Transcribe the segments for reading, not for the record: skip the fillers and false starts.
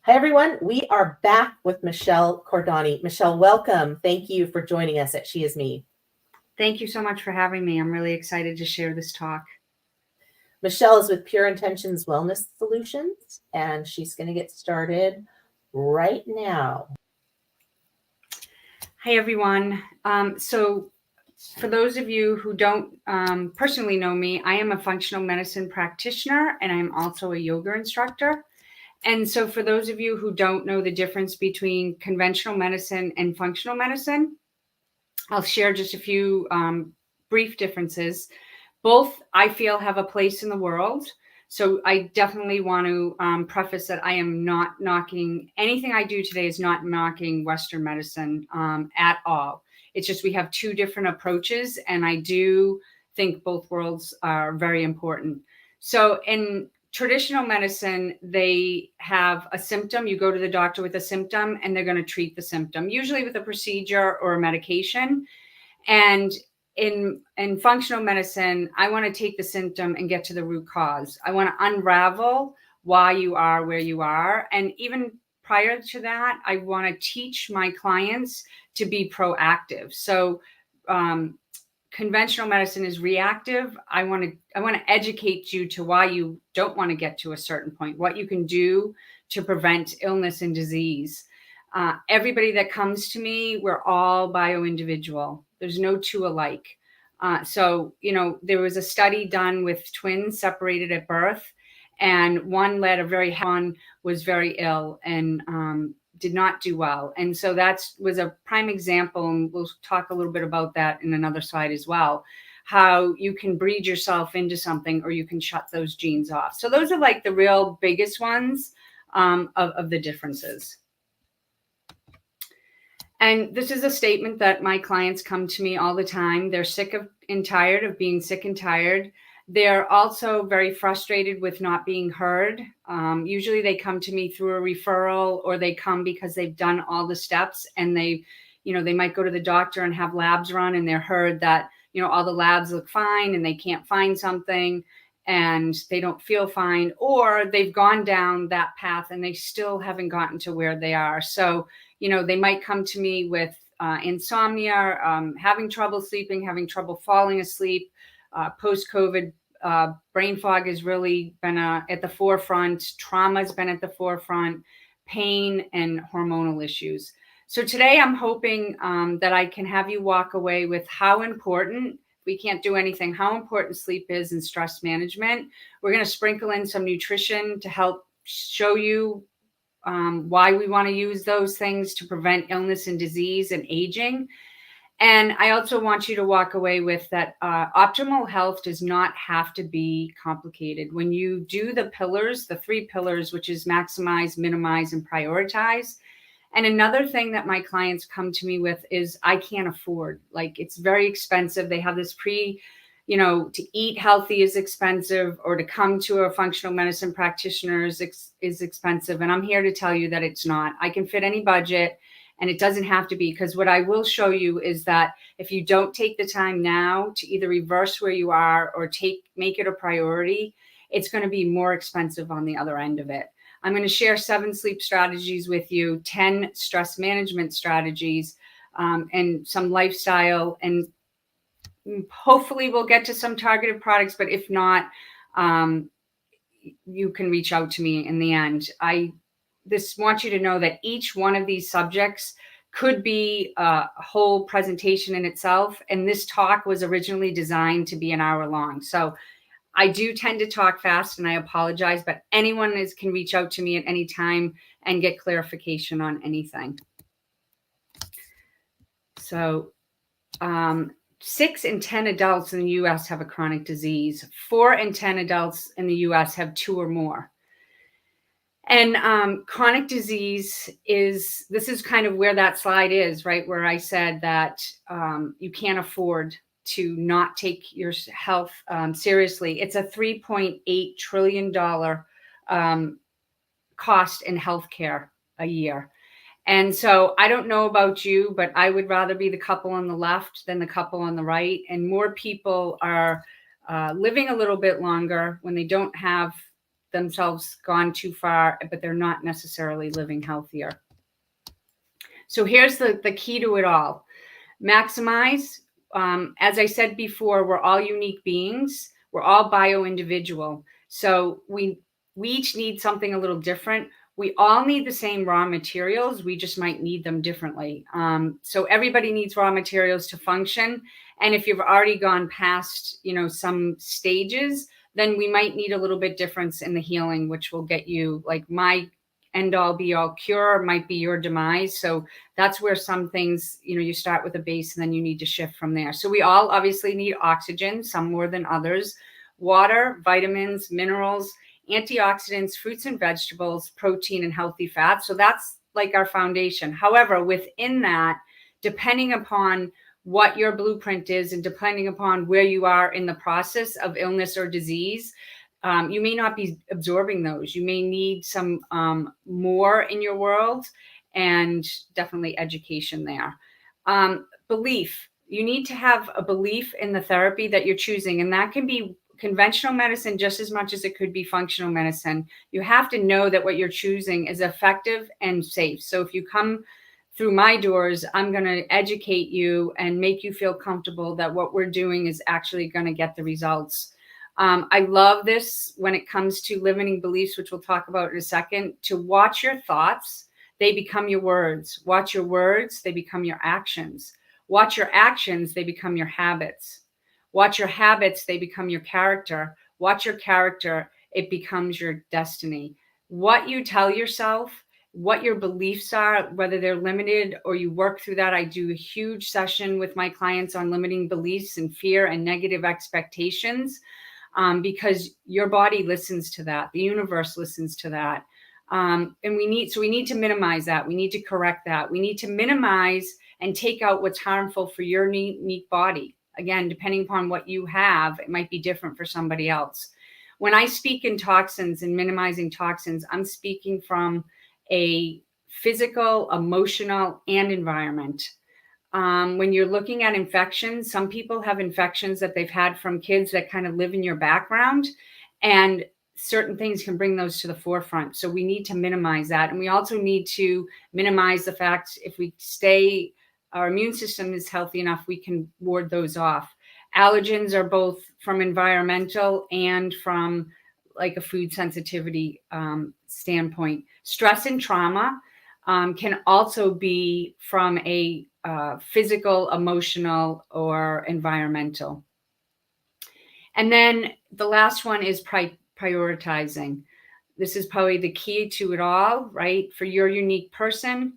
Hi, everyone. We are back with Michelle Cordani. Michelle, welcome. Thank you for joining us at She Is Me. Thank you so much for having me. I'm really excited to share this talk. Michelle is with Pure Intentions Wellness Solutions, and she's going to get started right now. Hi, everyone. So for those of you who don't personally know me, I am a functional medicine practitioner, and I'm also a yoga instructor. And so for those of you who don't know the difference between conventional medicine and functional medicine, I'll share just a few brief differences. Both, I feel, have a place in the world. So I definitely want to preface that I am not knocking, anything I do today is not knocking Western medicine at all. It's just we have two different approaches, and I do think both worlds are very important. So in traditional medicine, they have a symptom. You go to the doctor with a symptom, and they're going to treat the symptom, usually with a procedure or a medication. And in functional medicine, I want to take the symptom and get to the root cause. I want to unravel why you are where you are. And even prior to that, I want to teach my clients to be proactive. So conventional medicine is reactive. I want to educate you to why you don't want to get to a certain point, what you can do to prevent illness and disease. Everybody that comes to me, we're all bio-individual. There's no two alike. So, there was a study done with twins separated at birth, and one was very ill and did not do well. And so that was a prime example, and we'll talk a little bit about that in another slide as well, how you can breed yourself into something or you can shut those genes off. So those are like the real biggest ones of the differences. And this is a statement that my clients come to me all the time. They're sick of and tired of being sick and tired. They're also very frustrated with not being heard. Usually they come to me through a referral, or they come because they've done all the steps, and they might go to the doctor and have labs run, and they're heard that, all the labs look fine and they can't find something and they don't feel fine, or they've gone down that path and they still haven't gotten to where they are. So they might come to me with insomnia, having trouble sleeping, having trouble falling asleep. Post-COVID, brain fog has really been at the forefront. Trauma has been at the forefront, pain and hormonal issues. So today I'm hoping that I can have you walk away with how important, we can't do anything, how important sleep is in stress management. We're going to sprinkle in some nutrition to help show you why we want to use those things to prevent illness and disease and aging. And I also want you to walk away with that optimal health does not have to be complicated. When you do the pillars, the 3 pillars, which is maximize, minimize, and prioritize. And another thing that my clients come to me with is I can't afford, like it's very expensive. They have this to eat healthy is expensive, or to come to a functional medicine practitioner is expensive. And I'm here to tell you that it's not. I can fit any budget, and it doesn't have to be, because what I will show you is that if you don't take the time now to either reverse where you are or make it a priority, it's going to be more expensive on the other end of it. I'm going to share 7 sleep strategies with you, 10 stress management strategies, and some lifestyle, and hopefully we'll get to some targeted products, but if not, you can reach out to me in the end. I want you to know that each one of these subjects could be a whole presentation in itself. And this talk was originally designed to be an hour long. So I do tend to talk fast, and I apologize, but anyone can reach out to me at any time and get clarification on anything. So 6 in 10 adults in the U.S. have a chronic disease. 4 in 10 adults in the U.S. have 2 or more. And chronic disease this is kind of where that slide is, right? Where I said that you can't afford to not take your health seriously. It's a $3.8 trillion cost in healthcare a year. And so I don't know about you, but I would rather be the couple on the left than the couple on the right. And more people are living a little bit longer when they don't have themselves gone too far, but they're not necessarily living healthier. So here's the key to it all. Maximize. As I said before, we're all unique beings. We're all bio-individual. So we each need something a little different. We all need the same raw materials. We just might need them differently. So everybody needs raw materials to function. And if you've already gone past, some stages, then we might need a little bit difference in the healing, which will get you, like my end all be all cure might be your demise. So that's where some things, you start with a base and then you need to shift from there. So we all obviously need oxygen, some more than others, water, vitamins, minerals, antioxidants, fruits and vegetables, protein, and healthy fats. So that's like our foundation. However, within that, depending upon what your blueprint is and depending upon where you are in the process of illness or disease, you may not be absorbing those. You may need some more in your world, and definitely education there. Belief. You need to have a belief in the therapy that you're choosing, and that can be conventional medicine just as much as it could be functional medicine. You have to know that what you're choosing is effective and safe. So if you come through my doors, I'm going to educate you and make you feel comfortable that what we're doing is actually going to get the results. I love this when it comes to limiting beliefs, which we'll talk about in a second, to watch your thoughts. They become your words. Watch your words. They become your actions. Watch your actions. They become your habits. Watch your habits. They become your character. Watch your character. It becomes your destiny. What you tell yourself, what your beliefs are, whether they're limited or you work through that. I do a huge session with my clients on limiting beliefs and fear and negative expectations. Because your body listens to that. The universe listens to that. And we need to minimize that. We need to correct that. We need to minimize and take out what's harmful for your unique body. Again, depending upon what you have, it might be different for somebody else. When I speak in toxins and minimizing toxins, I'm speaking from a physical, emotional, and environment. When you're looking at infections, some people have infections that they've had from kids that kind of live in your background, and certain things can bring those to the forefront. So we need to minimize that. And we also need to minimize the fact if our immune system is healthy enough, we can ward those off. Allergens are both from environmental and from like a food sensitivity standpoint. Stress and trauma can also be from a physical, emotional, or environmental. And then the last one is prioritizing. This is probably the key to it all, right? For your unique person,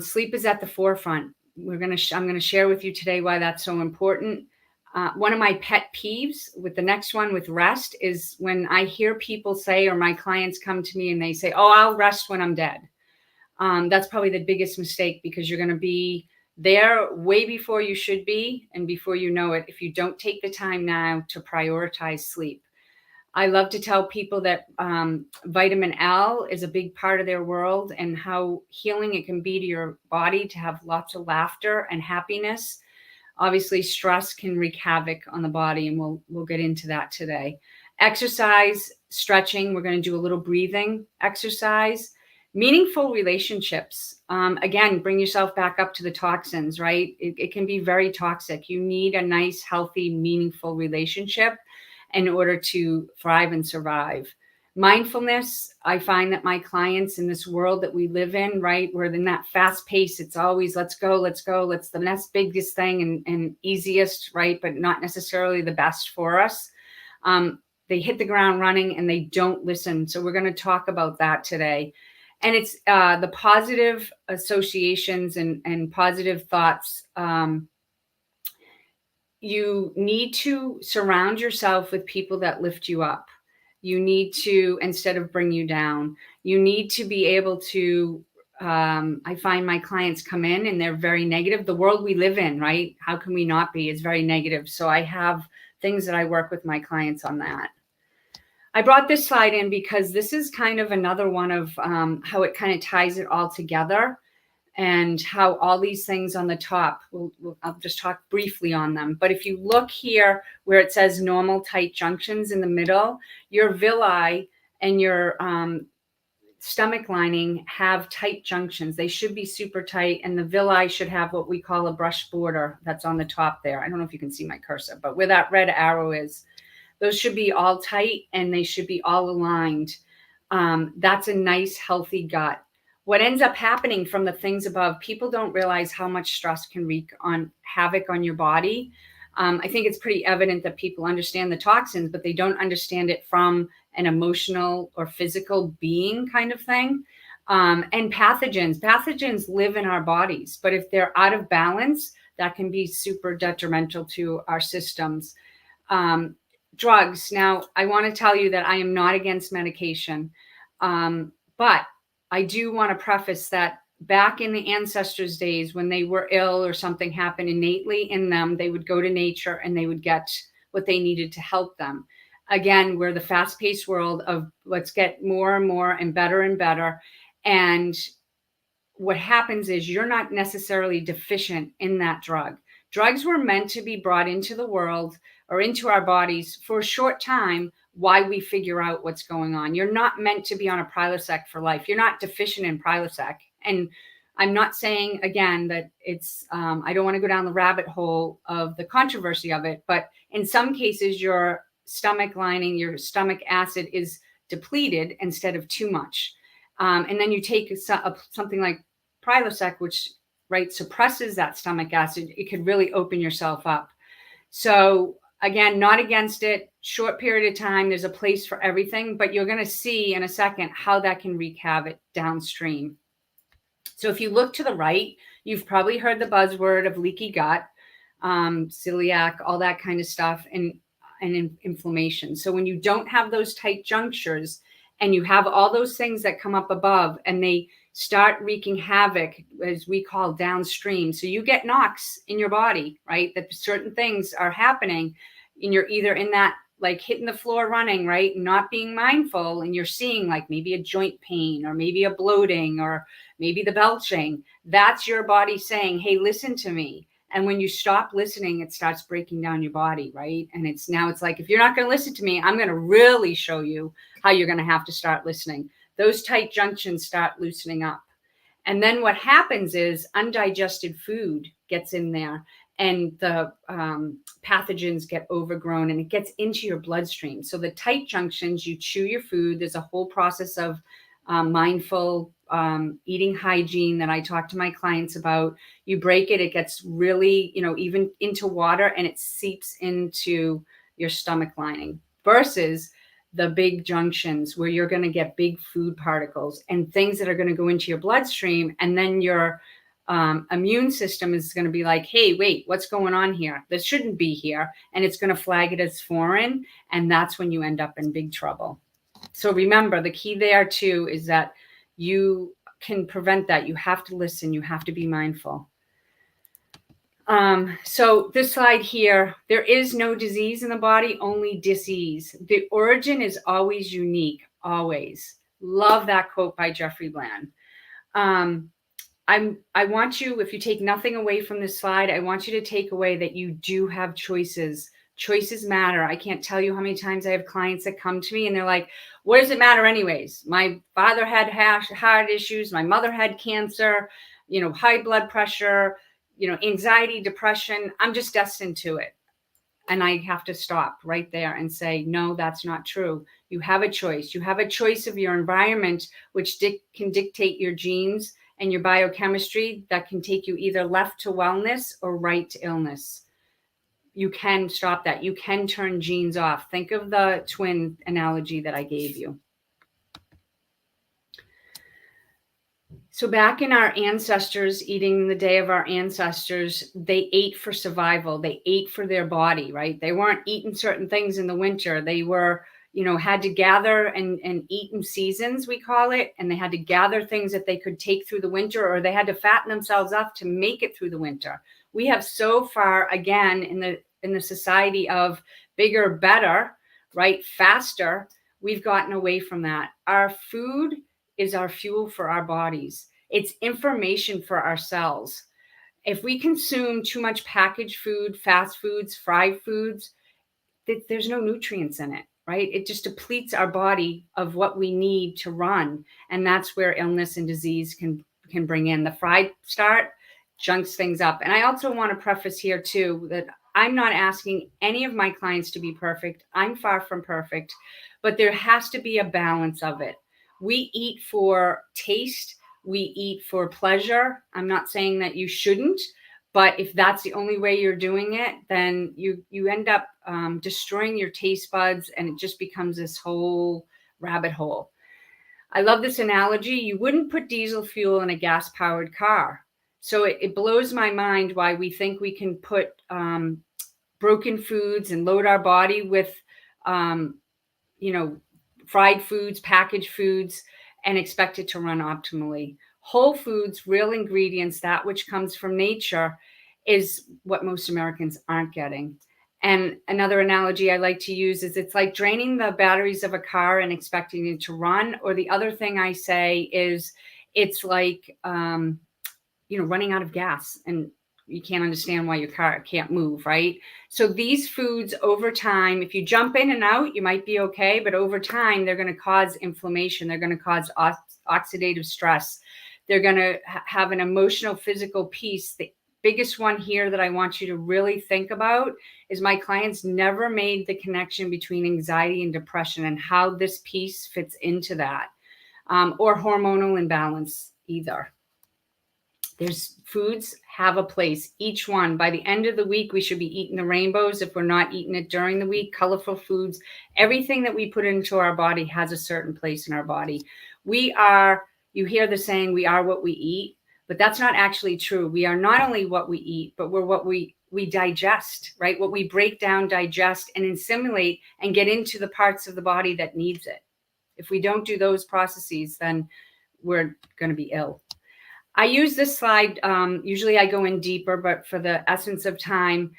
sleep is at the forefront. I'm going to share with you today why that's so important. One of my pet peeves with the next one with rest is when I hear people say, or my clients come to me and they say, "Oh, I'll rest when I'm dead." That's probably the biggest mistake, because you're going to be there way before you should be and before you know it if you don't take the time now to prioritize sleep. I love to tell people that vitamin L is a big part of their world and how healing it can be to your body to have lots of laughter and happiness. Obviously, stress can wreak havoc on the body, and we'll get into that today. Exercise, stretching. We're going to do a little breathing exercise. Meaningful relationships. Again, bring yourself back up to the toxins, right? It can be very toxic. You need a nice, healthy, meaningful relationship in order to thrive and survive. Mindfulness. I find that my clients in this world that we live in, right, we're in that fast pace. It's always let's go. Let's the next biggest thing and easiest, right, but not necessarily the best for us. They hit the ground running and they don't listen. So we're going to talk about that today. And it's the positive associations and positive thoughts. You need to surround yourself with people that lift you up. You need to, instead of bring you down, you need to be able to, I find my clients come in and they're very negative. The world we live in, right? How can we not be? Is very negative. So I have things that I work with my clients on that. I brought this slide in because this is kind of another one of how it kind of ties it all together. and how all these things on the top, I'll just talk briefly on them. But if you look here where it says normal tight junctions in the middle, your villi and your stomach lining have tight junctions. They should be super tight, and the villi should have what we call a brush border that's on the top there. I don't know if you can see my cursor, but where that red arrow is, those should be all tight and they should be all aligned. That's a nice, healthy gut. What ends up happening from the things above, people don't realize how much stress can wreak havoc on your body. I think it's pretty evident that people understand the toxins, but they don't understand it from an emotional or physical being kind of thing. And pathogens live in our bodies, but if they're out of balance, that can be super detrimental to our systems. Drugs. Now, I want to tell you that I am not against medication, but I do want to preface that back in the ancestors' days, when they were ill or something happened innately in them, they would go to nature and they would get what they needed to help them. Again, we're the fast-paced world of let's get more and more and better. And what happens is you're not necessarily deficient in that drug. Drugs were meant to be brought into the world or into our bodies for a short time while we figure out what's going on. You're not meant to be on a Prilosec for life. You're not deficient in Prilosec. And I'm not saying, again, that it's, I don't want to go down the rabbit hole of the controversy of it, but in some cases, your stomach lining, your stomach acid is depleted instead of too much. And then you take something like Prilosec, which suppresses that stomach acid. It could really open yourself up. So again, not against it. Short period of time. There's a place for everything, but you're going to see in a second how that can wreak havoc downstream. So if you look to the right, you've probably heard the buzzword of leaky gut, celiac, all that kind of stuff, and inflammation. So when you don't have those tight junctures and you have all those things that come up above and they start wreaking havoc, as we call downstream. So you get knocks in your body, right? That certain things are happening and you're either in that like hitting the floor running, right? Not being mindful, and you're seeing like maybe a joint pain or maybe a bloating or maybe the belching. That's your body saying, hey, listen to me. And when you stop listening, it starts breaking down your body, right? And it's like, if you're not going to listen to me, I'm going to really show you how you're going to have to start listening. Those tight junctions start loosening up. And then what happens is undigested food gets in there and the pathogens get overgrown and it gets into your bloodstream. So the tight junctions, you chew your food. There's a whole process of mindful eating hygiene that I talk to my clients about. You break it, it gets really, even into water, and it seeps into your stomach lining versus the big junctions where you're going to get big food particles and things that are going to go into your bloodstream. And then your immune system is going to be like, hey, wait, what's going on here? This shouldn't be here. And it's going to flag it as foreign. And that's when you end up in big trouble. So remember, the key there too is that you can prevent that. You have to listen. You have to be mindful. So this slide here, there is no disease in the body, only disease. The origin is always unique, always. Love that quote by Jeffrey Bland. I want you, if you take nothing away from this slide, I want you to take away that you do have choices. Choices matter. I can't tell you how many times I have clients that come to me and they're like, what does it matter anyways? My father had heart issues. My mother had cancer, high blood pressure, anxiety, depression. I'm just destined to it. And I have to stop right there and say, no, that's not true. You have a choice. You have a choice of your environment, which can dictate your genes and your biochemistry that can take you either left to wellness or right to illness. You can stop that. You can turn genes off. Think of the twin analogy that I gave you. So back in our ancestors, eating the day of our ancestors, they ate for survival. They ate for their body, right? They weren't eating certain things in the winter. They were, had to gather and eat in seasons, we call it. And they had to gather things that they could take through the winter, or they had to fatten themselves up to make it through the winter. We have so far, again, in the society of bigger, better, right? Faster, we've gotten away from that. Our food is our fuel for our bodies. It's information for ourselves. If we consume too much packaged food, fast foods, fried foods, there's no nutrients in it, right? It just depletes our body of what we need to run. And that's where illness and disease can bring in. The fried start junks things up. And I also want to preface here too that I'm not asking any of my clients to be perfect. I'm far from perfect, but there has to be a balance of it. We eat for taste. We eat for pleasure. I'm not saying that you shouldn't, but if that's the only way you're doing it, then you end up destroying your taste buds, and it just becomes this whole rabbit hole. I love this analogy. You wouldn't put diesel fuel in a gas-powered car. So it blows my mind why we think we can put broken foods and load our body with, fried foods, packaged foods, and expect it to run optimally. Whole foods, real ingredients, that which comes from nature, is what most Americans aren't getting. And another analogy I like to use is it's like draining the batteries of a car and expecting it to run. Or the other thing I say is it's like, running out of gas and you can't understand why your car can't move, right? So these foods over time, if you jump in and out, you might be okay. But over time, they're going to cause inflammation. They're going to cause oxidative stress. They're going to have an emotional, physical piece. The biggest one here that I want you to really think about is my clients never made the connection between anxiety and depression and how this piece fits into that, or hormonal imbalance either. There's foods have a place, each one. By the end of the week, we should be eating the rainbows if we're not eating it during the week. Colorful foods, everything that we put into our body has a certain place in our body. You hear the saying, we are what we eat, but that's not actually true. We are not only what we eat, but we're what we digest, right? What we break down, digest, and assimilate and get into the parts of the body that needs it. If we don't do those processes, then we're going to be ill. I use this slide. Usually I go in deeper, but for the essence of time,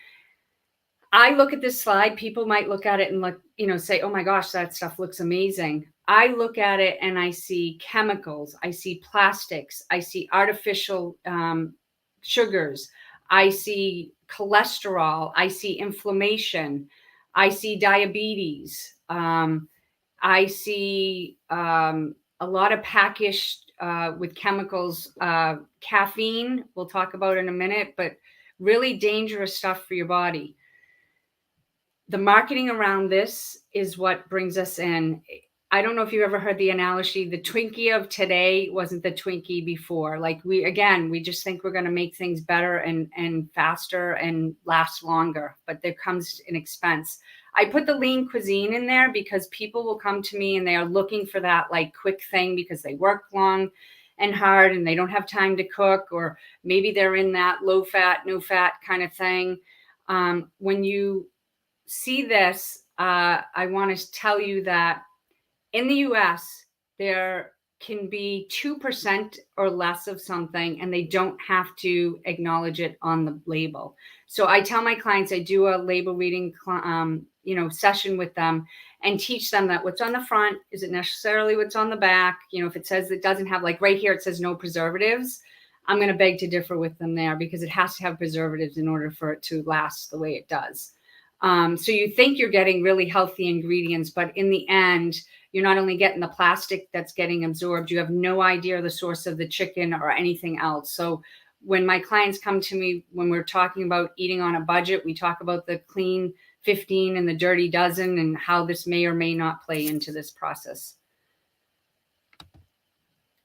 I look at this slide. People might look at it and say, oh my gosh, that stuff looks amazing. I look at it and I see chemicals. I see plastics. I see artificial sugars. I see cholesterol. I see inflammation. I see diabetes. I see a lot of packaged with chemicals, caffeine, we'll talk about in a minute, but really dangerous stuff for your body. The marketing around this is what brings us in. I don't know if you ever heard the analogy, the Twinkie of today wasn't the Twinkie before. Like we just think we're going to make things better and faster and last longer, but there comes an expense. I put the lean cuisine in there because people will come to me and they are looking for that like quick thing because they work long and hard and they don't have time to cook, or maybe they're in that low fat, no fat kind of thing. When you see this, I want to tell you that in the US, there can be 2% or less of something, and they don't have to acknowledge it on the label. So I tell my clients, I do a label reading session with them and teach them that what's on the front isn't necessarily what's on the back. If it says it doesn't have, like right here, it says no preservatives, I'm going to beg to differ with them there because it has to have preservatives in order for it to last the way it does. So you think you're getting really healthy ingredients, but in the end, you're not only getting the plastic that's getting absorbed, you have no idea the source of the chicken or anything else. So when my clients come to me, when we're talking about eating on a budget, we talk about the clean 15 and the dirty dozen and how this may or may not play into this process.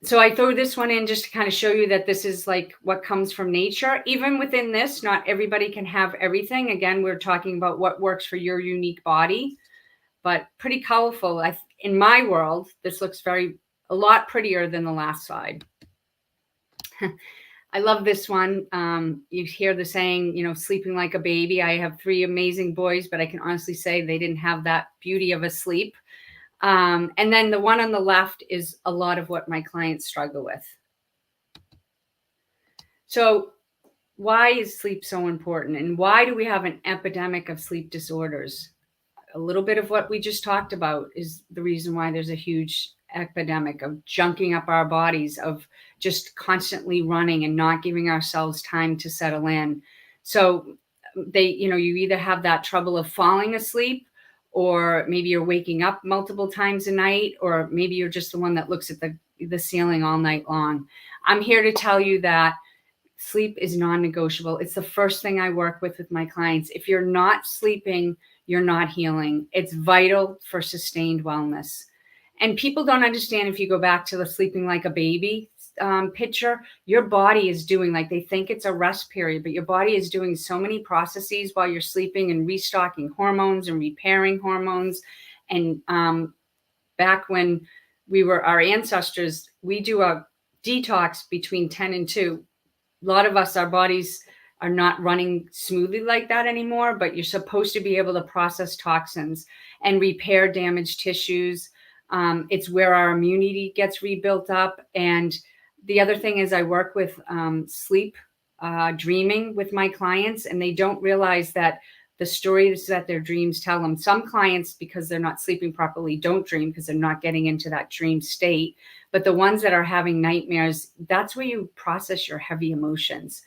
So I throw this one in just to kind of show you that this is like what comes from nature. Even within this, not everybody can have everything. Again, we're talking about what works for your unique body, but pretty colorful. In my world, this looks a lot prettier than the last slide. I love this one. You hear the saying, sleeping like a baby. I have 3 amazing boys, but I can honestly say they didn't have that beauty of a sleep. And then the one on the left is a lot of what my clients struggle with. So why is sleep so important? And why do we have an epidemic of sleep disorders? A little bit of what we just talked about is the reason why there's a huge epidemic of junking up our bodies, of just constantly running and not giving ourselves time to settle in. So you either have that trouble of falling asleep, or maybe you're waking up multiple times a night, or maybe you're just the one that looks at the ceiling all night long. I'm here to tell you that sleep is non-negotiable. It's the first thing I work with my clients. If you're not sleeping, you're not healing. It's vital for sustained wellness. And people don't understand, if you go back to the sleeping like a baby picture, your body is doing, like, they think it's a rest period, but your body is doing so many processes while you're sleeping, and restocking hormones and repairing hormones. And back when we were our ancestors, we do a detox between 10 and 2. A lot of us, our bodies are not running smoothly like that anymore, but you're supposed to be able to process toxins and repair damaged tissues. It's where our immunity gets rebuilt up. And the other thing is, I work with sleep, dreaming with my clients, and they don't realize that the stories that their dreams tell them. Some clients, because they're not sleeping properly, don't dream because they're not getting into that dream state. But the ones that are having nightmares, that's where you process your heavy emotions.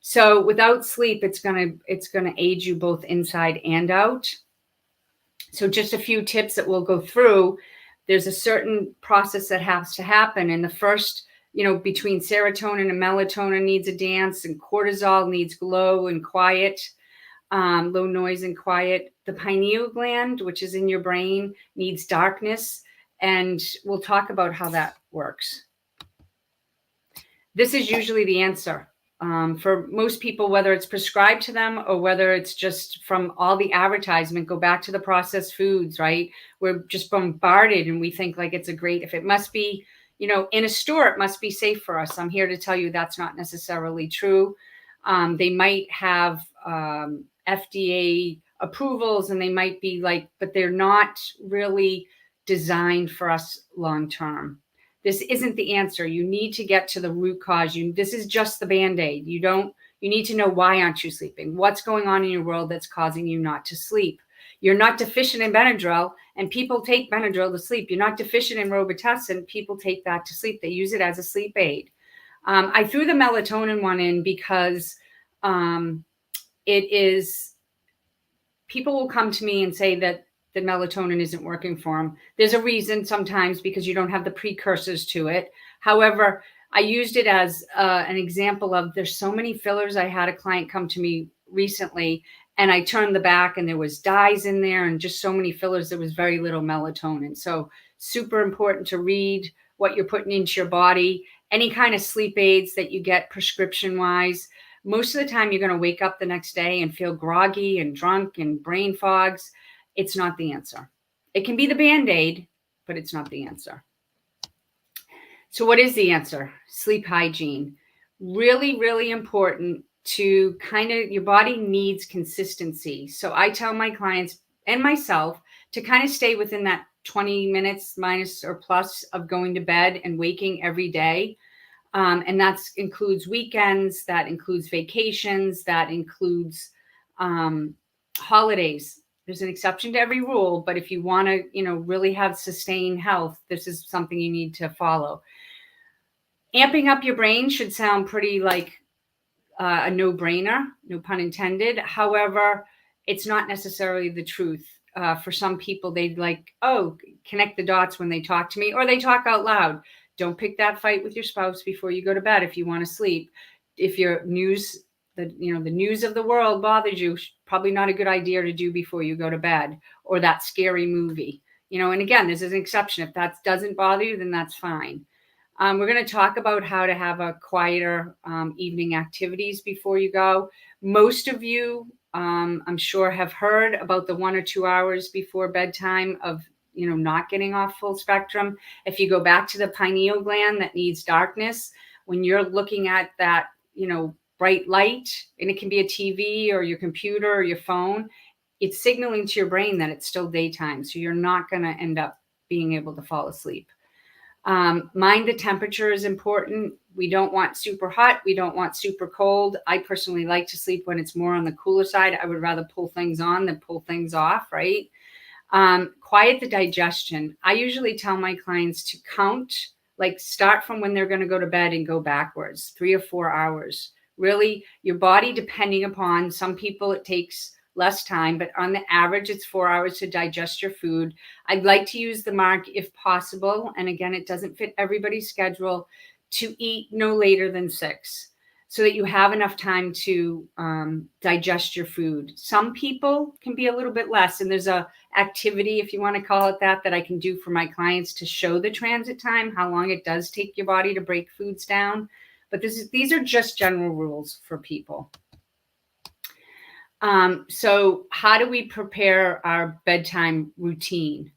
So without sleep, it's gonna age you both inside and out. So just a few tips that we'll go through. There's a certain process that has to happen. And the first, between serotonin and melatonin needs a dance, and cortisol needs glow and quiet, low noise and quiet. The pineal gland, which is in your brain, needs darkness. And we'll talk about how that works. This is usually the answer. For most people, whether it's prescribed to them or whether it's just from all the advertisement, go back to the processed foods, right? We're just bombarded, and we think like if it must be, in a store, it must be safe for us. I'm here to tell you that's not necessarily true. They might have FDA approvals, and they might be but they're not really designed for us long term. This isn't the answer. You need to get to the root cause. This is just the Band-Aid. You need to know, why aren't you sleeping? What's going on in your world that's causing you not to sleep? You're not deficient in Benadryl, and people take Benadryl to sleep. You're not deficient in Robitussin. People take that to sleep. They use it as a sleep aid. I threw the melatonin one in because people will come to me and say that the melatonin isn't working for them. There's a reason sometimes, because you don't have the precursors to it. However, I used it as an example of, there's so many fillers. I had a client come to me recently, and I turned the back, and there was dyes in there and just so many fillers. There was very little melatonin. So super important to read what you're putting into your body. Any kind of sleep aids that you get prescription wise, most of the time you're going to wake up the next day and feel groggy and drunk and brain fogs. It's not the answer. It can be the Band-Aid, but it's not the answer. So what is the answer? Sleep hygiene. Really, really important to your body needs consistency. So I tell my clients and myself to kind of stay within that 20 minutes minus or plus of going to bed and waking every day. And that includes weekends, that includes vacations, that includes holidays. There's an exception to every rule, but if you want to, really have sustained health, this is something you need to follow. Amping up your brain should sound pretty like a no-brainer, no pun intended. However, it's not necessarily the truth. For some people, they'd connect the dots when they talk to me, or they talk out loud. Don't pick that fight with your spouse before you go to bed if you want to sleep. If your news, the news of the world bothers you, probably not a good idea to do before you go to bed, or that scary movie. And again, this is an exception. If that doesn't bother you, then that's fine. We're going to talk about how to have a quieter evening activities before you go. Most of you, I'm sure, have heard about the 1 or 2 hours before bedtime of not getting off full spectrum. If you go back to the pineal gland that needs darkness, when you're looking at that, bright light, and it can be a TV or your computer or your phone, it's signaling to your brain that it's still daytime. So you're not going to end up being able to fall asleep. Mind the temperature is important. We don't want super hot. We don't want super cold. I personally like to sleep when it's more on the cooler side. I would rather pull things on than pull things off, right? Quiet the digestion. I usually tell my clients to count, like start from when they're going to go to bed and go backwards, 3 or 4 hours. Really, your body, depending upon some people, it takes less time, but on the average, it's 4 hours to digest your food. I'd like to use the mark if possible. And again, it doesn't fit everybody's schedule, to eat no later than 6, so that you have enough time to digest your food. Some people can be a little bit less, and there's a activity, if you want to call it that I can do for my clients to show the transit time, how long it does take your body to break foods down. But these are just general rules for people. So how do we prepare our bedtime routine?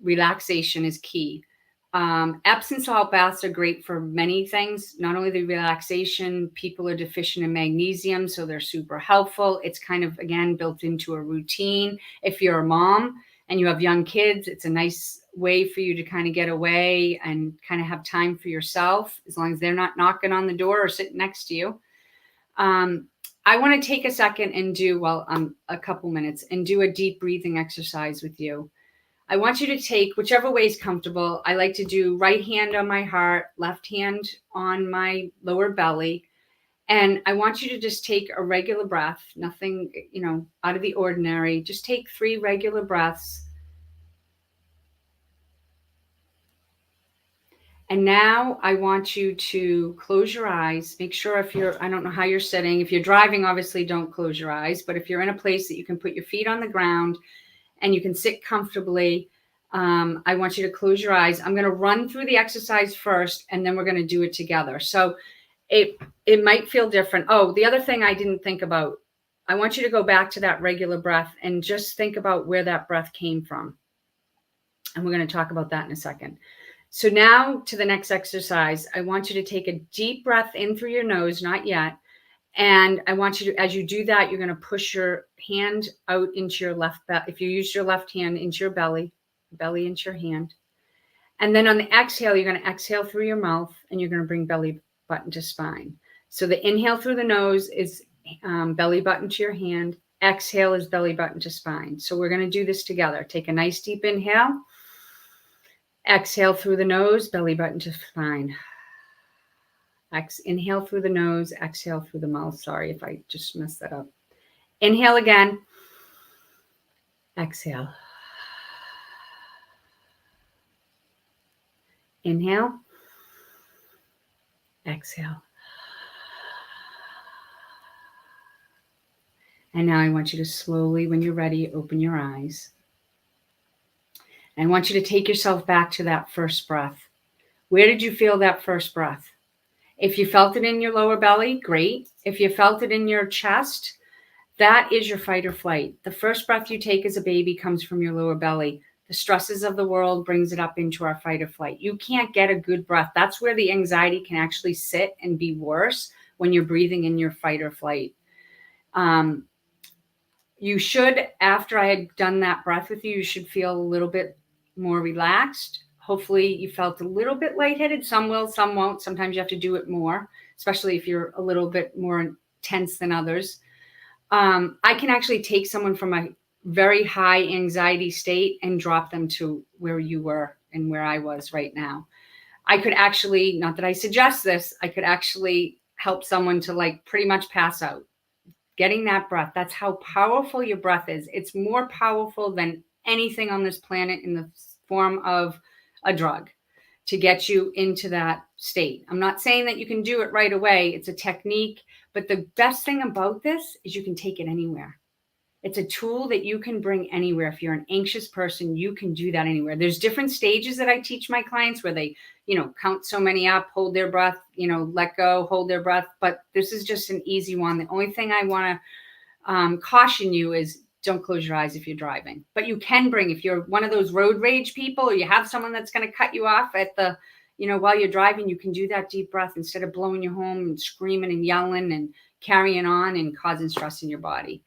Relaxation is key. Epsom salt baths are great for many things. Not only the relaxation, people are deficient in magnesium, so they're super helpful. It's kind of, again, built into a routine. If you're a mom and you have young kids, it's a nice way for you to kind of get away and kind of have time for yourself, as long as they're not knocking on the door or sitting next to you. I want to take a second and do, a couple minutes, and do a deep breathing exercise with you. I want you to take whichever way is comfortable. I like to do right hand on my heart, left hand on my lower belly. And I want you to just take a regular breath, nothing, out of the ordinary. Just take 3 regular breaths. And now I want you to close your eyes. Make sure I don't know how you're sitting. If you're driving, obviously don't close your eyes. But if you're in a place that you can put your feet on the ground and you can sit comfortably, I want you to close your eyes. I'm going to run through the exercise first, and then we're going to do it together. So it might feel different. Oh, the other thing I didn't think about, I want you to go back to that regular breath and just think about where that breath came from. And we're going to talk about that in a second. So now to the next exercise, I want you to take a deep breath in through your nose, not yet. And I want you to, as you do that, you're going to push your hand out into your left belly. If you use your left hand into your belly into your hand. And then on the exhale, you're going to exhale through your mouth, and you're going to bring belly button to spine. So the inhale through the nose is belly button to your hand. Exhale is belly button to spine. So we're going to do this together. Take a nice deep inhale. Exhale through the nose, belly button to spine. Inhale through the nose, exhale through the mouth. Sorry if I just messed that up. Inhale again. Exhale. Inhale. Exhale. And now I want you to slowly, when you're ready, open your eyes. And I want you to take yourself back to that first breath. Where did you feel that first breath? If you felt it in your lower belly, great. If you felt it in your chest, that is your fight or flight. The first breath you take as a baby comes from your lower belly. The stresses of the world brings it up into our fight or flight. You can't get a good breath. That's where the anxiety can actually sit and be worse, when you're breathing in your fight or flight. You should, after I had done that breath with you, you should feel a little bit more relaxed. Hopefully you felt a little bit lightheaded. Some will, some won't. Sometimes you have to do it more, especially if you're a little bit more tense than others. I can actually take someone from a very high anxiety state and drop them to where you were and where I was right now. I could actually, not that I suggest this, I could actually help someone to pretty much pass out. Getting that breath, that's how powerful your breath is. It's more powerful than anything on this planet in the form of a drug to get you into that state. I'm not saying that you can do it right away. It's a technique, but the best thing about this is you can take it anywhere. It's a tool that you can bring anywhere. If you're an anxious person, you can do that anywhere. There's different stages that I teach my clients where they, count so many up, hold their breath, let go, hold their breath. But this is just an easy one. The only thing I want to caution you is don't close your eyes if you're driving. But you can bring, if you're one of those road rage people, or you have someone that's going to cut you off at the, while you're driving, you can do that deep breath instead of blowing you home and screaming and yelling and carrying on and causing stress in your body.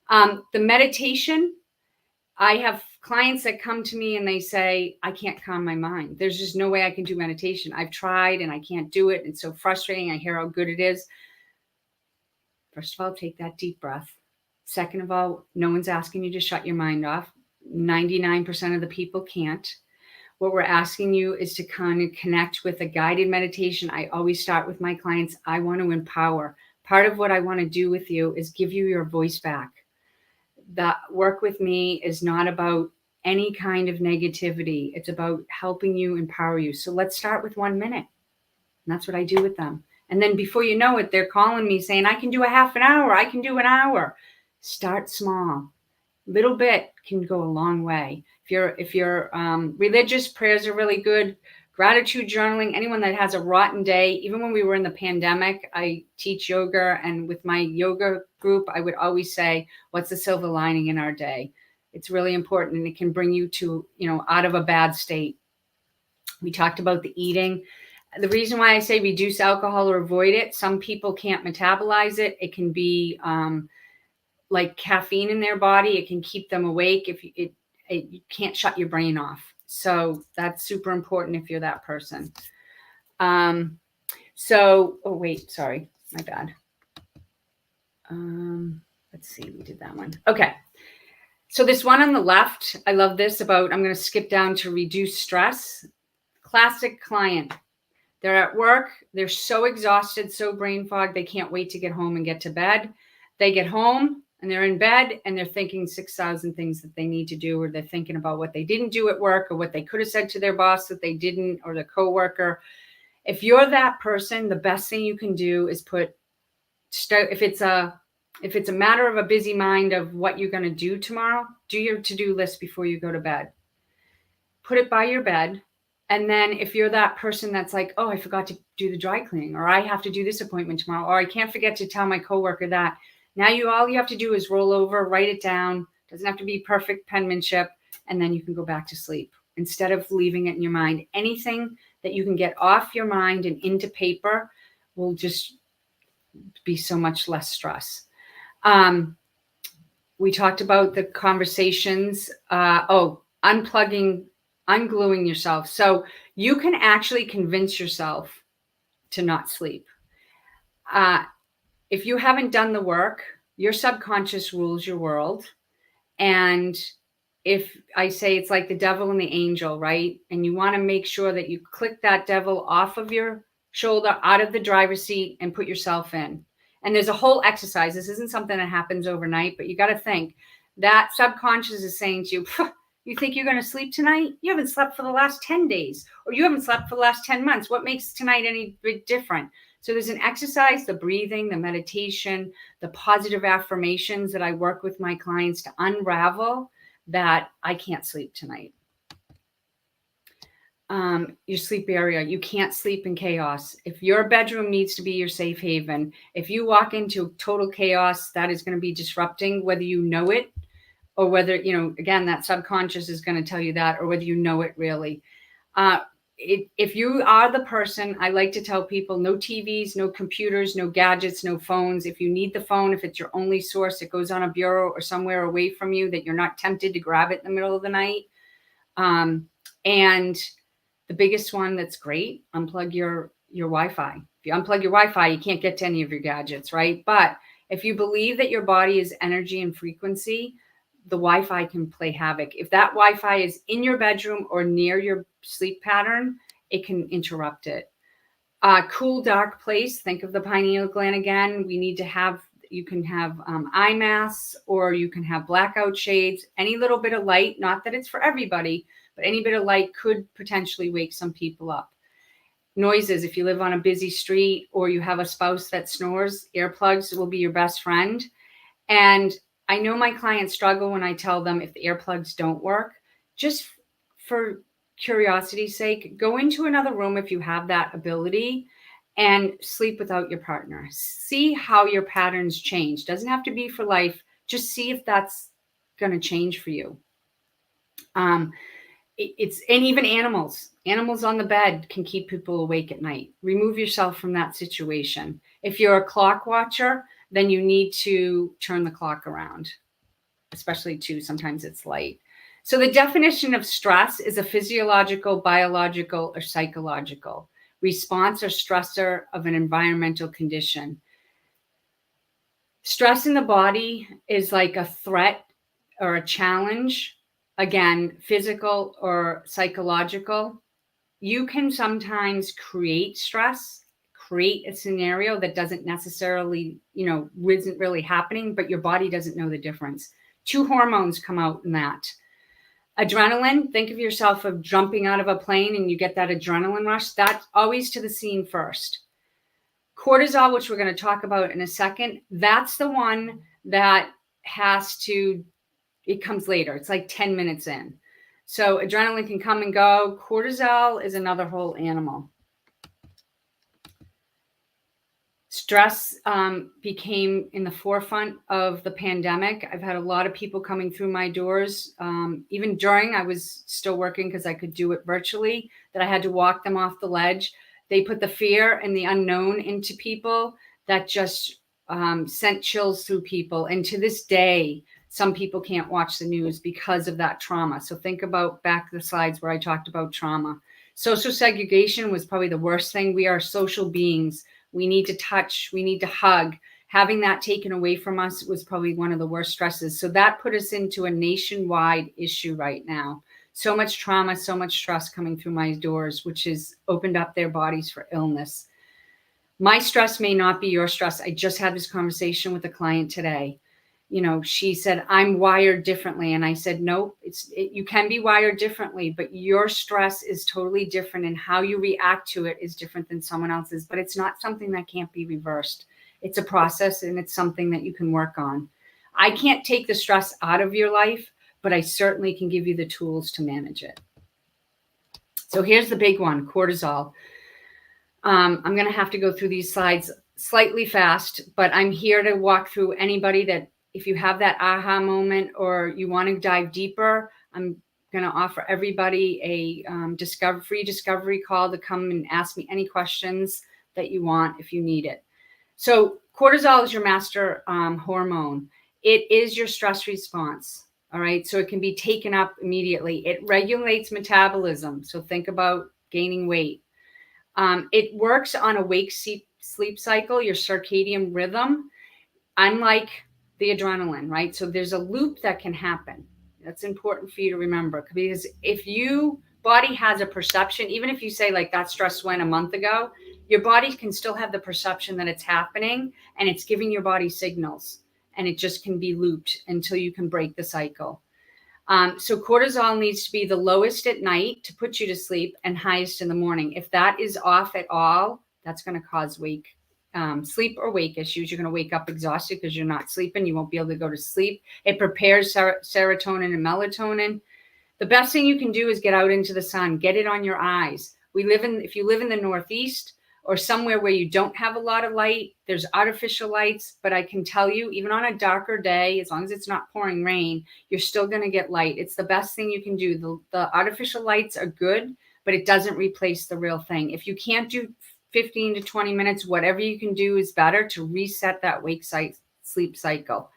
The meditation, I have clients that come to me and they say, I can't calm my mind. There's just no way I can do meditation. I've tried and I can't do it. It's so frustrating. I hear how good it is. First of all, take that deep breath. Second of all, no one's asking you to shut your mind off. 99% of the people can't. What we're asking you is to kind of connect with a guided meditation. I always start with my clients. I want to empower. Part of what I want to do with you is give you your voice back. That work with me is not about any kind of negativity. It's about helping you, empower you. So let's start with 1 minute. And that's what I do with them. And then before you know it, they're calling me saying, I can do a half an hour. I can do an hour. Start small. Little bit can go a long way. If you're religious, prayers are really good. Gratitude journaling, anyone that has a rotten day, even when we were in the pandemic, I teach yoga, and with my yoga group, I would always say, what's the silver lining in our day? It's really important, and it can bring you to, out of a bad state. We talked about the eating. The reason why I say reduce alcohol or avoid it, some people can't metabolize it. It can be like caffeine in their body. It can keep them awake if you can't shut your brain off. So that's super important if you're that person. Oh wait, sorry, my bad. Let's see, we did that one. Okay. So this one on the left, I love this about, I'm going to skip down to reduce stress. Classic client. They're at work. They're so exhausted, so brain fogged. They can't wait to get home and get to bed. They get home and they're in bed and they're thinking 6,000 things that they need to do, or they're thinking about what they didn't do at work, or what they could have said to their boss that they didn't, or their coworker. If you're that person, the best thing you can do is if it's a matter of a busy mind of what you're going to do tomorrow, do your to-do list before you go to bed. Put it by your bed. And then if you're that person that's like, oh, I forgot to do the dry cleaning, or I have to do this appointment tomorrow, or I can't forget to tell my coworker that. Now all you have to do is roll over, write it down. Doesn't have to be perfect penmanship. And then you can go back to sleep instead of leaving it in your mind. Anything that you can get off your mind and into paper will just be so much less stress. We talked about the conversations. Ungluing yourself. So you can actually convince yourself to not sleep. If you haven't done the work, your subconscious rules your world. And if I say it's like the devil and the angel, right? And you want to make sure that you click that devil off of your shoulder, out of the driver's seat, and put yourself in. And there's a whole exercise. This isn't something that happens overnight, but you got to think that subconscious is saying to you, you think you're going to sleep tonight? You haven't slept for the last 10 days, or you haven't slept for the last 10 months. What makes tonight any bit different? So there's an exercise, the breathing, the meditation, the positive affirmations that I work with my clients to unravel that I can't sleep tonight. Your sleep area. You can't sleep in chaos. If your bedroom needs to be your safe haven, if you walk into total chaos, that is going to be disrupting, whether you know it, or whether, again, that subconscious is going to tell you that, or whether you know it really. If you are the person, I like to tell people, no TVs, no computers, no gadgets, no phones. If you need the phone, if it's your only source, it goes on a bureau or somewhere away from you that you're not tempted to grab it in the middle of the night. And the biggest one that's great, unplug your Wi-Fi. If you unplug your Wi-Fi, you can't get to any of your gadgets, right? But if you believe that your body is energy and frequency, the Wi-Fi can play havoc. If that Wi-Fi is in your bedroom or near your sleep pattern, it can interrupt it. Cool, dark place. Think of the pineal gland again. You can have eye masks, or you can have blackout shades. Any little bit of light, not that it's for everybody, but any bit of light could potentially wake some people up. Noises. If you live on a busy street or you have a spouse that snores, earplugs will be your best friend. And I know my clients struggle when I tell them if the earplugs don't work. Just for curiosity's sake, go into another room if you have that ability and sleep without your partner. See how your patterns change. Doesn't have to be for life. Just see if that's going to change for you. And even animals on the bed can keep people awake at night. Remove yourself from that situation. If you're a clock watcher, then you need to turn the clock around, especially too, sometimes it's light. So the definition of stress is a physiological, biological, or psychological response or stressor of an environmental condition. Stress in the body is like a threat or a challenge, again, physical or psychological, you can sometimes create stress, create a scenario that doesn't necessarily, isn't really happening, but your body doesn't know the difference. 2 hormones come out in that. Adrenaline, think of yourself of jumping out of a plane and you get that adrenaline rush. That's always to the scene first. Cortisol, which we're going to talk about in a second, that's the one that it comes later. It's like 10 minutes in. So adrenaline can come and go. Cortisol is another whole animal. Stress became in the forefront of the pandemic. I've had a lot of people coming through my doors, even during I was still working because I could do it virtually, that I had to walk them off the ledge. They put the fear and the unknown into people that just sent chills through people. And to this day, some people can't watch the news because of that trauma. So think about back the slides where I talked about trauma. Social segregation was probably the worst thing. We are social beings. We need to touch, we need to hug. Having that taken away from us was probably one of the worst stresses. So that put us into a nationwide issue right now. So much trauma, so much stress coming through my doors, which has opened up their bodies for illness. My stress may not be your stress. I just had this conversation with a client today. She said, I'm wired differently. And I said, no, you can be wired differently, but your stress is totally different, and how you react to it is different than someone else's, but it's not something that can't be reversed. It's a process, and it's something that you can work on. I can't take the stress out of your life, but I certainly can give you the tools to manage it. So here's the big one, cortisol. I'm going to have to go through these slides slightly fast, but I'm here to walk through anybody that, if you have that aha moment or you want to dive deeper, I'm going to offer everybody a free discovery call to come and ask me any questions that you want if you need it. So cortisol is your master hormone. It is your stress response. All right. So it can be taken up immediately. It regulates metabolism. So think about gaining weight. It works on a wake sleep cycle, your circadian rhythm, unlike the adrenaline, right? So there's a loop that can happen. That's important for you to remember, because if you body has a perception, even if you say like that stress went a month ago, your body can still have the perception that it's happening, and it's giving your body signals, and it just can be looped until you can break the cycle. So cortisol needs to be the lowest at night to put you to sleep and highest in the morning. If that is off at all, that's going to cause sleep or wake issues. You're going to wake up exhausted because you're not sleeping. You won't be able to go to sleep. It prepares serotonin and melatonin. The best thing you can do is get out into the sun, get it on your eyes. If you live in the Northeast or somewhere where you don't have a lot of light, there's artificial lights, but I can tell you, even on a darker day, as long as it's not pouring rain, you're still going to get light. It's the best thing you can do. The artificial lights are good, but it doesn't replace the real thing. If you can't do 15 to 20 minutes, whatever you can do is better to reset that sleep cycle.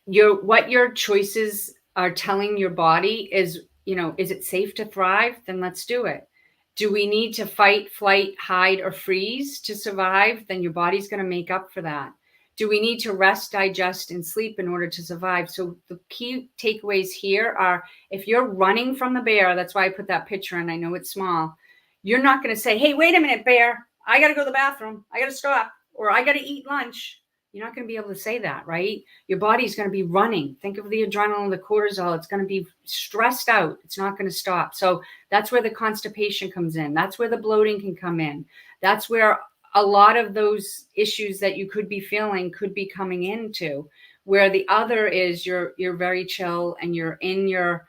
What your choices are telling your body is, is it safe to thrive? Then let's do it. Do we need to fight, flight, hide, or freeze to survive? Then your body's going to make up for that. Do we need to rest, digest, and sleep in order to survive? So the key takeaways here are, if you're running from the bear, that's why I put that picture in, I know it's small, you're not going to say, hey, wait a minute, bear, I got to go to the bathroom. I got to stop, or I got to eat lunch. You're not going to be able to say that, right? Your body's going to be running. Think of the adrenaline, the cortisol. It's going to be stressed out. It's not going to stop. So that's where the constipation comes in. That's where the bloating can come in. That's where a lot of those issues that you could be feeling could be coming into, where the other is you're very chill and you're in your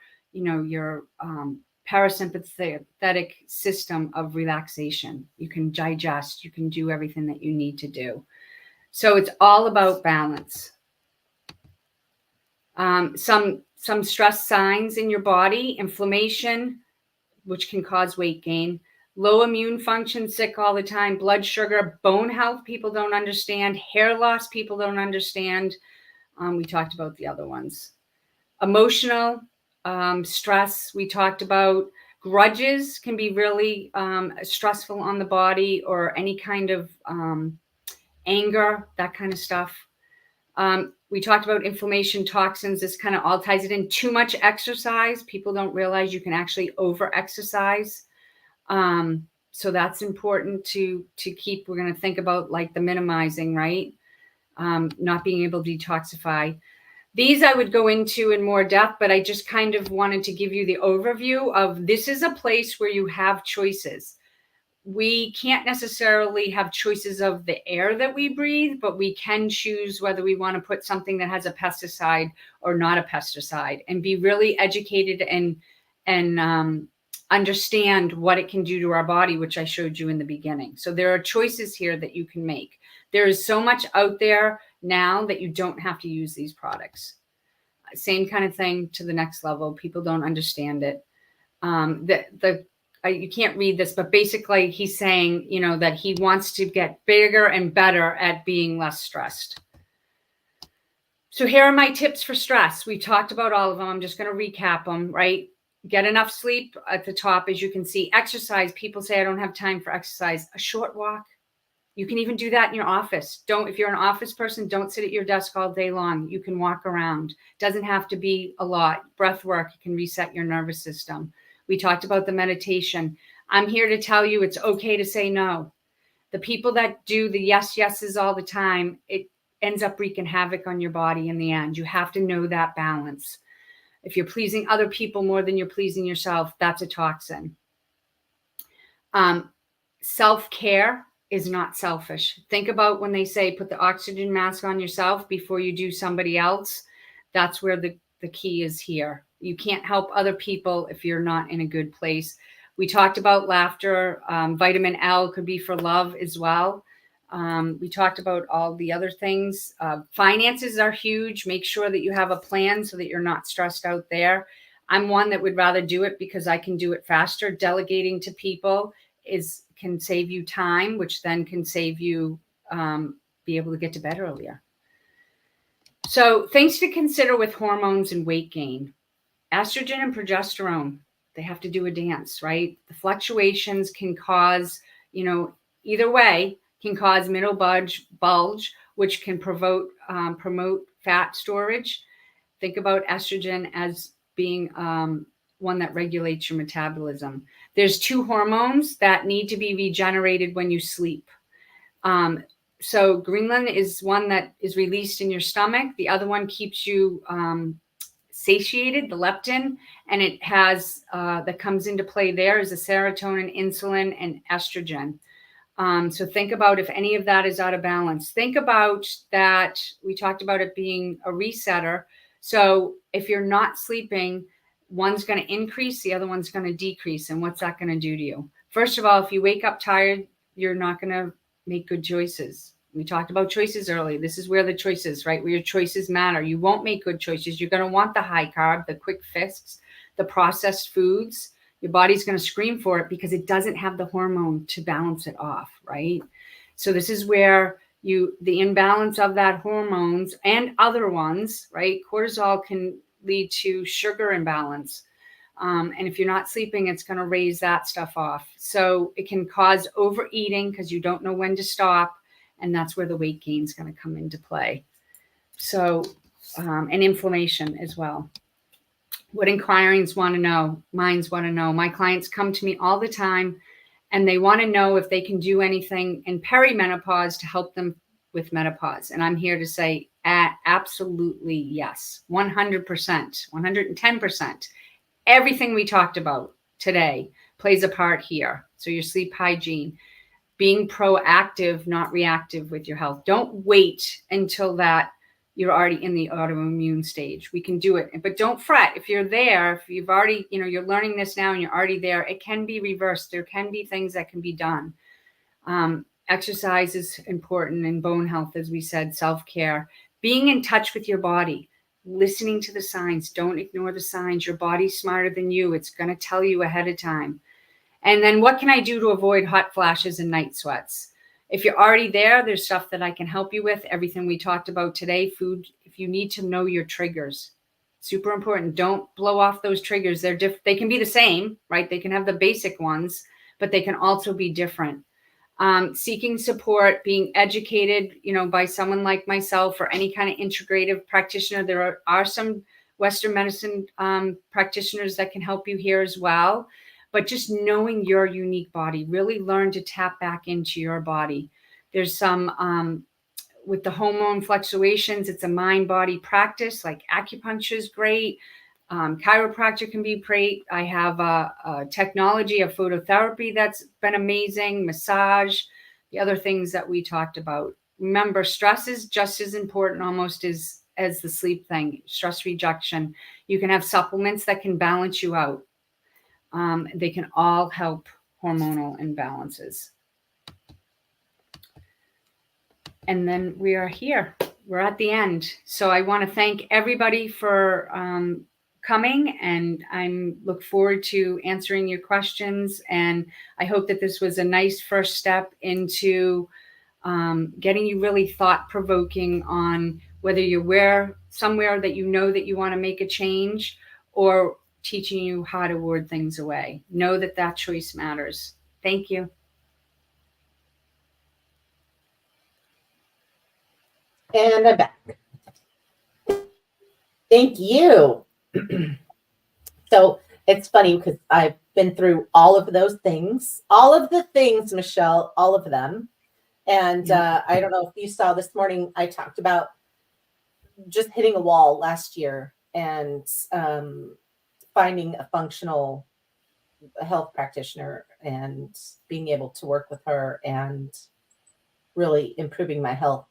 parasympathetic system of relaxation. You can digest, you can do everything that you need to do. So it's all about balance. Some stress signs in your body: inflammation, which can cause weight gain, low immune function, sick all the time, blood sugar, bone health, people don't understand, hair loss, people don't understand. We talked about the other ones. Emotional stress, we talked about. Grudges can be really stressful on the body, or any kind of anger, that kind of stuff. We talked about inflammation, toxins. This kind of all ties it in. Too much exercise. People don't realize you can actually over-exercise. So that's important to keep. We're going to think about like the minimizing, right? Not being able to detoxify. These I would go into in more depth, but I just kind of wanted to give you the overview of this is a place where you have choices. We can't necessarily have choices of the air that we breathe, but we can choose whether we want to put something that has a pesticide or not a pesticide, and be really educated and understand what it can do to our body, which I showed you in the beginning. So there are choices here that you can make. There is so much out there now that you don't have to use these products. Same kind of thing to the next level. People don't understand it. You can't read this, but basically he's saying, you know, that he wants to get bigger and better at being less stressed. So here are my tips for stress. We talked about all of them. I'm just going to recap them, right? Get enough sleep at the top, as you can see. Exercise. People say, I don't have time for exercise. A short walk. You can even do that in your office. If you're an office person, don't sit at your desk all day long. You can walk around. Doesn't have to be a lot. Breath work can reset your nervous system. We talked about the meditation. I'm here to tell you it's okay to say no. The people that do the yeses all the time, it ends up wreaking havoc on your body in the end. You have to know that balance. If you're pleasing other people more than you're pleasing yourself, that's a toxin. Self-care is not selfish. Think about when they say put the oxygen mask on yourself before you do somebody else. That's where the key is here. You can't help other people if you're not in a good place. We talked about laughter. Vitamin L could be for love as well. We talked about all the other things. Finances are huge. Make sure that you have a plan so that you're not stressed out there. I'm one that would rather do it because I can do it faster. Delegating to people can save you time, which then can save you be able to get to bed earlier. So things to consider with hormones and weight gain. Estrogen and progesterone, they have to do a dance, right? The fluctuations can cause, either way, can cause middle bulge, which can promote fat storage. Think about estrogen as being one that regulates your metabolism. There's 2 hormones that need to be regenerated when you sleep. So ghrelin is one that is released in your stomach. The other one keeps you satiated, the leptin, and it has that comes into play there is the serotonin, insulin, and estrogen. So think about if any of that is out of balance. Think about that. We talked about it being a resetter. So if you're not sleeping, one's going to increase, the other one's going to decrease. And what's that going to do to you? First of all, if you wake up tired, you're not going to make good choices. We talked about choices earlier. This is where the choices, right? Where your choices matter. You won't make good choices. You're going to want the high carb, the quick fix, the processed foods. Your body's going to scream for it because it doesn't have the hormone to balance it off, right? So this is where the imbalance of that hormones and other ones, right? Cortisol can lead to sugar imbalance. And if you're not sleeping, it's going to raise that stuff off. So it can cause overeating because you don't know when to stop. And that's where the weight gain is going to come into play. So, and inflammation as well. What inquirings want to know, minds want to know. My clients come to me all the time and they want to know if they can do anything in perimenopause to help them with menopause. And I'm here to say absolutely yes, 100%, 110%. Everything we talked about today plays a part here. So your sleep hygiene, being proactive, not reactive with your health. Don't wait until that you're already in the autoimmune stage. We can do it, but don't fret. If you're there, if you've already, you're learning this now and you're already there, it can be reversed. There can be things that can be done. Exercise is important, and bone health, as we said, self-care, being in touch with your body, listening to the signs. Don't ignore the signs. Your body's smarter than you. It's going to tell you ahead of time. And then what can I do to avoid hot flashes and night sweats? If you're already there, there's stuff that I can help you with. Everything we talked about today, food, if you need to know your triggers, super important. Don't blow off those triggers. They can be the same, right? They can have the basic ones, but they can also be different. seeking support, being educated, by someone like myself or any kind of integrative practitioner. There are some Western medicine practitioners that can help you here as well. But just knowing your unique body, really learn to tap back into your body. There's some, with the hormone fluctuations, it's a mind-body practice. Like acupuncture is great. Chiropractor can be great. I have a technology of phototherapy that's been amazing, massage, the other things that we talked about. Remember, stress is just as important almost as the sleep thing, stress reduction. You can have supplements that can balance you out. They can all help hormonal imbalances. And then we are here. We're at the end. So I want to thank everybody for coming, and I look forward to answering your questions. And I hope that this was a nice first step into getting you really thought-provoking on whether you're somewhere that that you want to make a change, or teaching you how to word things away. Know that choice matters. Thank you. And I'm back. Thank you. So it's funny because I've been through all of those things, all of the things, Michelle, all of them. And I don't know if you saw this morning, I talked about just hitting a wall last year and finding a functional health practitioner and being able to work with her and really improving my health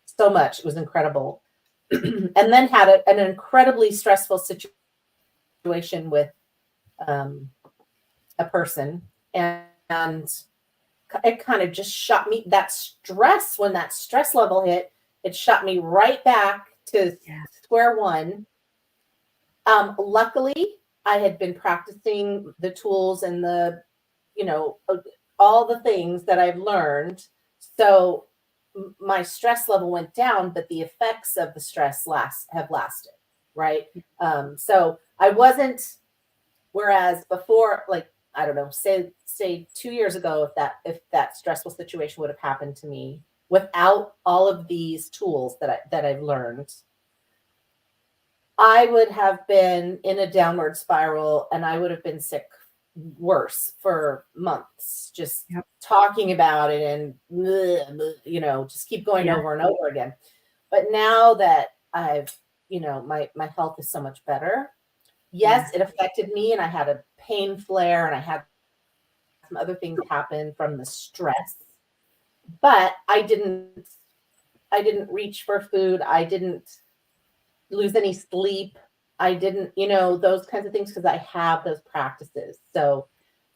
so much. It was incredible. And then had an incredibly stressful situation with a person, and it kind of just shot me, that stress, when that stress level hit, it shot me right back to square one. Luckily, I had been practicing the tools and all the things that I've learned. So my stress level went down, but the effects of the stress have lasted, right? So I wasn't, whereas before, like, I don't know, say 2 years ago, if that stressful situation would have happened to me without all of these tools that I've learned, I would have been in a downward spiral, and I would have been sick worse for months, just talking about it and just keep going over and over again. But now that I've my health is so much better. Yes, it affected me, and I had a pain flare, and I had some other things happen from the stress, but I didn't reach for food. I didn't lose any sleep. I didn't, those kinds of things, because I have those practices. So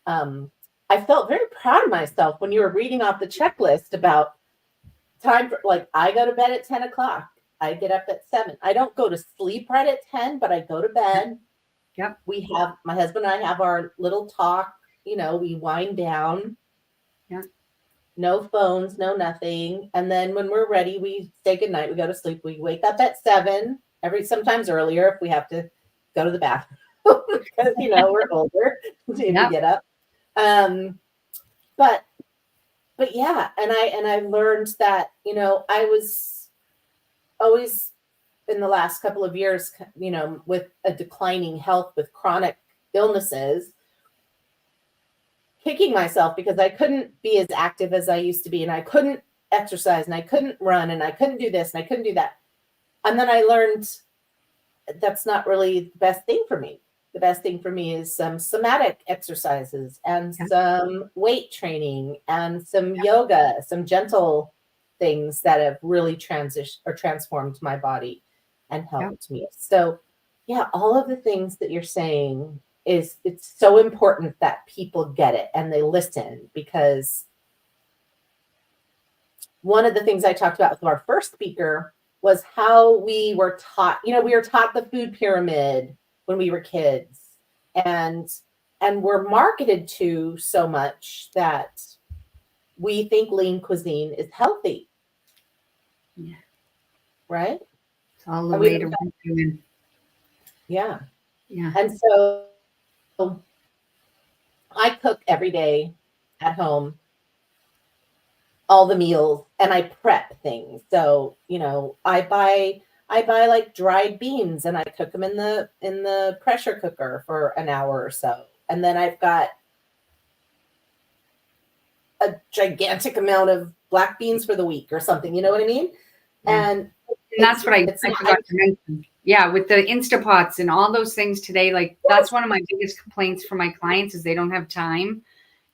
I felt very proud of myself when you were reading off the checklist about time for, like, I go to bed at 10 o'clock. I get up at 7. I don't go to sleep right at 10, but I go to bed. Yep. My husband and I have our little talk, we wind down. Yeah. No phones, no nothing. And then when we're ready, we say goodnight. We go to sleep. We wake up at 7, sometimes earlier if we have to go to the bathroom because, we're older to get up. But yeah. And I learned that, I was always, in the last couple of years, with a declining health, with chronic illnesses, kicking myself because I couldn't be as active as I used to be, and I couldn't exercise, and I couldn't run, and I couldn't do this, and I couldn't do that. And then I learned that's not really the best thing for me. The best thing for me is some somatic exercises and some weight training and some yoga, some gentle things that have really transformed my body and helped me. So all of the things that you're saying, it's so important that people get it and they listen, because one of the things I talked about with our first speaker was how we were taught, we were taught the food pyramid when we were kids, and we're marketed to so much that we think lean cuisine is healthy. Yeah. Right? It's all the way to women. Yeah. Yeah. And so I cook every day at home. all the meals, and I prep things. So, I buy like dried beans and I cook them in the pressure cooker for an hour or so. And then I've got a gigantic amount of black beans for the week or something. You know what I mean? Yeah. And that's what I not, forgot to mention. Yeah, with the Instapots and all those things today, like that's one of my biggest complaints for my clients is they don't have time.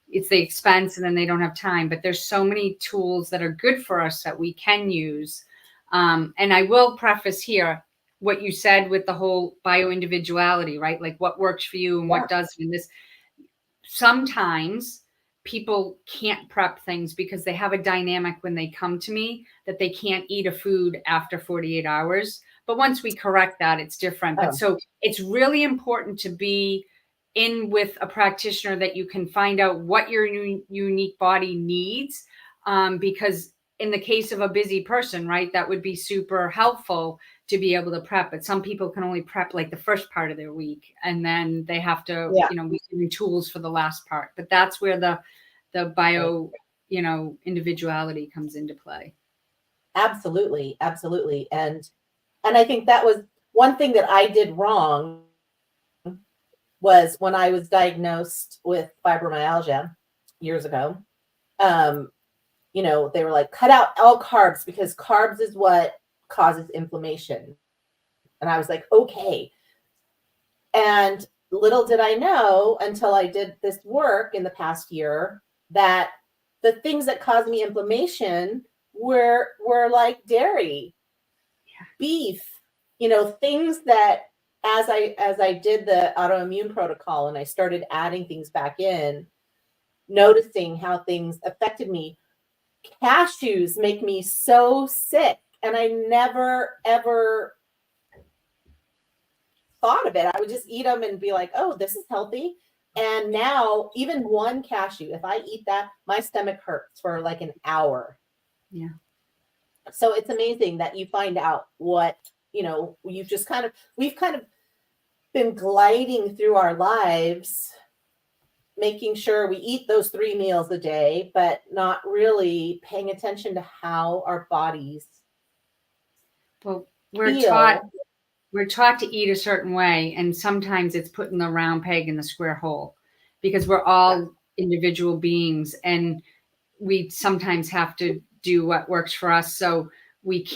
It's the expense and then they don't have time. But there's so many tools that are good for us that we can use. And I will preface here what you said with the whole bio-individuality, right? Like what works for you and what doesn't. And this sometimes people can't prep things because they have a dynamic when they come to me that they can't eat a food after 48 hours. But once we correct that, it's different. But so it's really important to be in with a practitioner that you can find out what your unique body needs. Because in the case of a busy person, right, that would be super helpful to be able to prep. But some people can only prep like the first part of their week, and then they have to, we give them tools for the last part. But that's where the bio, individuality comes into play. Absolutely, absolutely. And I think that was one thing that I did wrong was when I was diagnosed with fibromyalgia years ago. They were like, cut out all carbs because carbs is what causes inflammation. And I was like, okay. And little did I know until I did this work in the past year that the things that caused me inflammation were like dairy, beef, things that as I did the autoimmune protocol and I started adding things back in, noticing how things affected me. Cashews make me so sick, and I never ever thought of it. I would just eat them and be like, oh, this is healthy. And now even one cashew, if I eat that, my stomach hurts for like an hour. Yeah. So it's amazing that you find out what, we've kind of been gliding through our lives, making sure we eat those 3 meals a day, but not really paying attention to how our bodies feel. We're taught to eat a certain way, and sometimes it's putting the round peg in the square hole because we're all individual beings, and we sometimes have to do what works for us. So we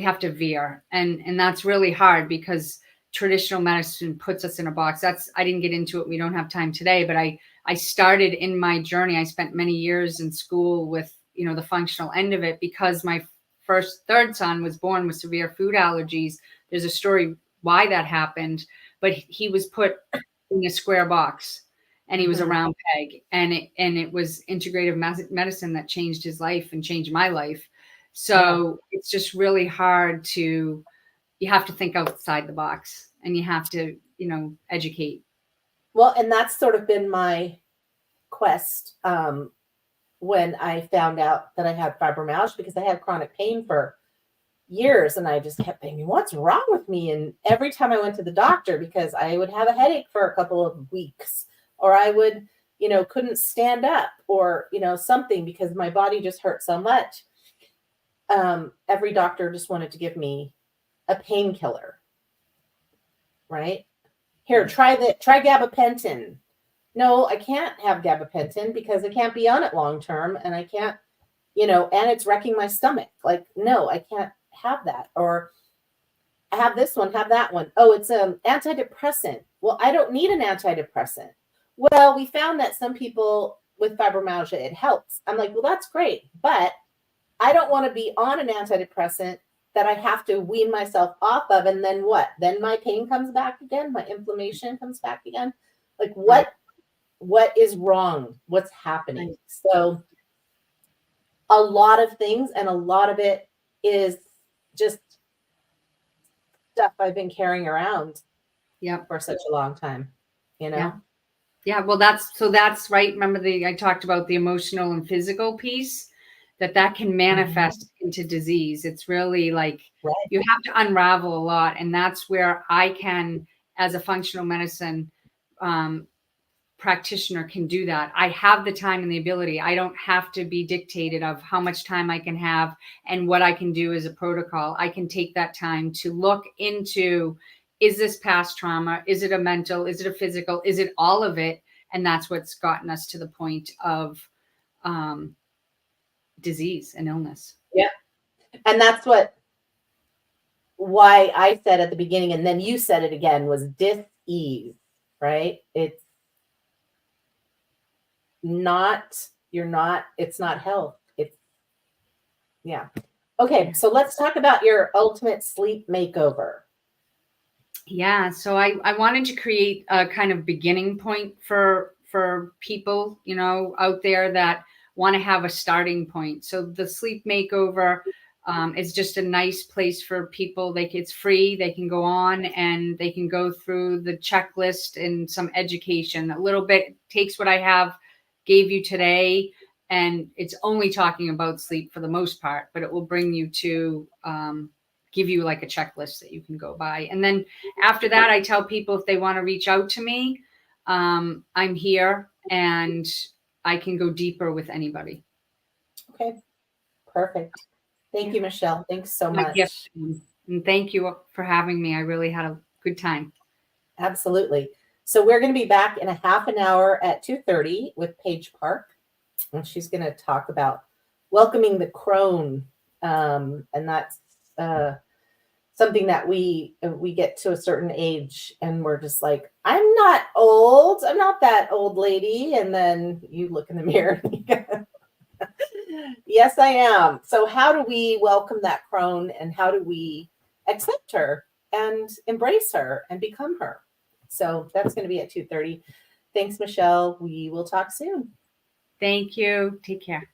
have to veer, and that's really hard because traditional medicine puts us in a box. I didn't get into it. We don't have time today, but I started in my journey. I spent many years in school with, the functional end of it because my third son was born with severe food allergies. There's a story why that happened, but he was put in a square box and he was a round peg, and it was integrative medicine that changed his life and changed my life. So it's just really hard you have to think outside the box and you have to, educate. Well, and that's sort of been my quest when I found out that I had fibromyalgia, because I had chronic pain for years and I just kept thinking, what's wrong with me? And every time I went to the doctor, because I would have a headache for a couple of weeks, or I would, couldn't stand up, or, something, because my body just hurt so much. Every doctor just wanted to give me a painkiller, right? Here, try gabapentin. No, I can't have gabapentin because I can't be on it long term, and I can't, and it's wrecking my stomach. Like, no, I can't have that. Or I have this one, have that one. Oh, it's an antidepressant. Well, I don't need an antidepressant. Well, we found that some people with fibromyalgia, it helps. I'm like, well, that's great, but I don't want to be on an antidepressant that I have to wean myself off of. And then what? Then my pain comes back again. My inflammation comes back again. Like, what is wrong? What's happening? So a lot of things, and a lot of it is just stuff I've been carrying around for such a long time, Yeah. Well, that's right. Remember I talked about the emotional and physical piece, that can manifest into disease. It's really like you have to unravel a lot. And that's where I can, as a functional medicine practitioner can do that. I have the time and the ability. I don't have to be dictated of how much time I can have and what I can do as a protocol. I can take that time to look into, is this past trauma? Is it a mental? Is it a physical? Is it all of it? And that's what's gotten us to the point of disease and illness. Yeah. And that's why I said at the beginning, and then you said it again, was dis-ease, right? It's not health. Yeah. Okay. So let's talk about your ultimate sleep makeover. Yeah. So I wanted to create a kind of beginning point for people, out there that want to have a starting point. So the sleep makeover is just a nice place for people. It's free. They can go on and they can go through the checklist and some education. A little bit takes what I gave you today, and it's only talking about sleep for the most part, but it will bring you to give you like a checklist that you can go by. And then after that, I tell people if they want to reach out to me, I'm here and I can go deeper with anybody. Okay. Perfect. Thank you, Michelle. Thanks so much. Gift. And thank you for having me. I really had a good time. Absolutely. So we're going to be back in a half an hour at 2:30 with Paige Park. And she's going to talk about welcoming the crone. And that's something that we get to a certain age and we're just like, I'm not old. I'm not that old lady. And then you look in the mirror. Yes, I am. So how do we welcome that crone and how do we accept her and embrace her and become her? So that's going to be at 2:30. Thanks, Michelle. We will talk soon. Thank you. Take care.